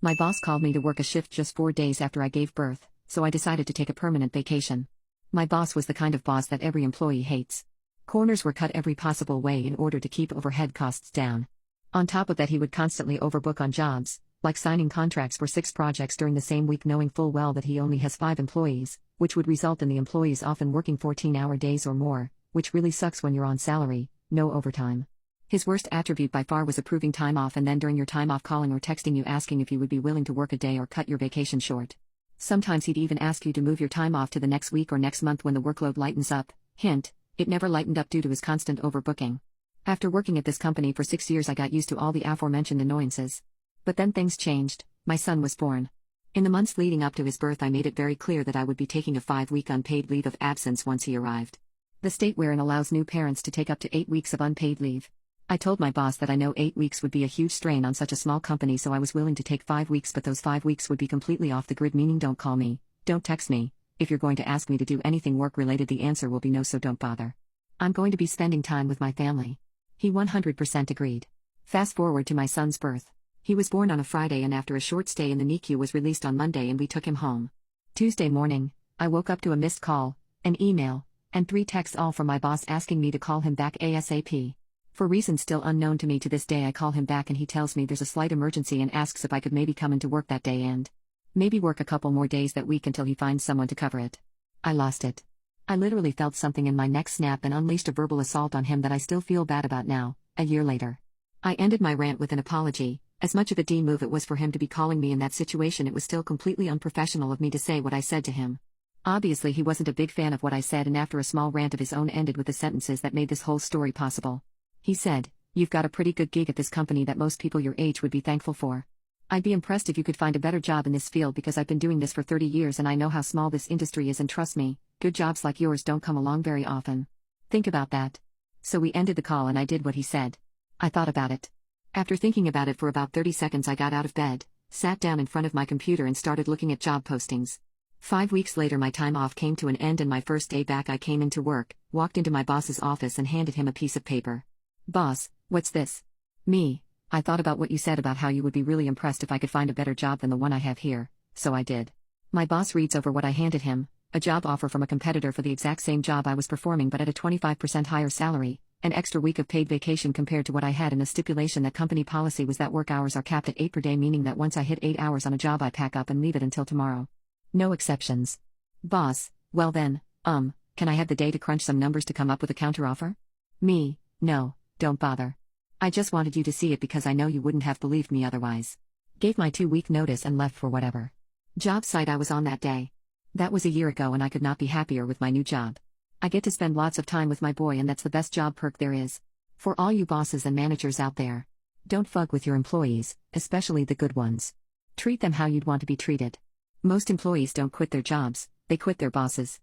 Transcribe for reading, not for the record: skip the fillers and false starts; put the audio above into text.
My boss called me to work a shift just 4 days after I gave birth, so I decided to take a permanent vacation. My boss was the kind of boss that every employee hates. Corners were cut every possible way in order to keep overhead costs down. On top of that, he would constantly overbook on jobs, like signing contracts for 6 projects during the same week, knowing full well that he only has 5 employees, which would result in the employees often working 14-hour days or more, which really sucks when you're on salary, no overtime. His worst attribute by far was approving time off and then during your time off calling or texting you asking if you would be willing to work a day or cut your vacation short. Sometimes he'd even ask you to move your time off to the next week or next month when the workload lightens up. Hint, it never lightened up due to his constant overbooking. After working at this company for 6 years, I got used to all the aforementioned annoyances. But then things changed. My son was born. In the months leading up to his birth, I made it very clear that I would be taking a 5-week unpaid leave of absence once he arrived. The state wherein allows new parents to take up to 8 weeks of unpaid leave. I told my boss that I know 8 weeks would be a huge strain on such a small company, so I was willing to take 5 weeks, but those 5 weeks would be completely off the grid, meaning don't call me, don't text me. If you're going to ask me to do anything work related, the answer will be no, so don't bother. I'm going to be spending time with my family. He 100% agreed. Fast forward to my son's birth. He was born on a Friday and after a short stay in the NICU was released on Monday and we took him home. Tuesday morning, I woke up to a missed call, an email, and 3 texts, all from my boss asking me to call him back ASAP. For reasons still unknown to me to this day, I call him back and he tells me there's a slight emergency and asks if I could maybe come into work that day and maybe work a couple more days that week until he finds someone to cover it. I lost it. I literally felt something in my neck snap and unleashed a verbal assault on him that I still feel bad about now, a year later. I ended my rant with an apology. As much of a D-move it was for him to be calling me in that situation, it was still completely unprofessional of me to say what I said to him. Obviously he wasn't a big fan of what I said, and after a small rant of his own ended with the sentences that made this whole story possible. He said, "You've got a pretty good gig at this company that most people your age would be thankful for. I'd be impressed if you could find a better job in this field because I've been doing this for 30 years and I know how small this industry is, and trust me, good jobs like yours don't come along very often. Think about that." So we ended the call and I did what he said. I thought about it. After thinking about it for about 30 seconds, I got out of bed, sat down in front of my computer and started looking at job postings. 5 weeks later my time off came to an end and my first day back I came into work, walked into my boss's office and handed him a piece of paper. "Boss, what's this?" "Me, I thought about what you said about how you would be really impressed if I could find a better job than the one I have here, so I did." My boss reads over what I handed him, a job offer from a competitor for the exact same job I was performing but at a 25% higher salary, an extra week of paid vacation compared to what I had, and a stipulation that company policy was that work hours are capped at 8 per day, meaning that once I hit 8 hours on a job I pack up and leave it until tomorrow. No exceptions. "Boss, well then, can I have the day to crunch some numbers to come up with a counteroffer?" "Me, no. Don't bother. I just wanted you to see it because I know you wouldn't have believed me otherwise." Gave my 2-week notice and left for whatever job site I was on that day. That was a year ago and I could not be happier with my new job. I get to spend lots of time with my boy and that's the best job perk there is. For all you bosses and managers out there, don't fuck with your employees, especially the good ones. Treat them how you'd want to be treated. Most employees don't quit their jobs, they quit their bosses.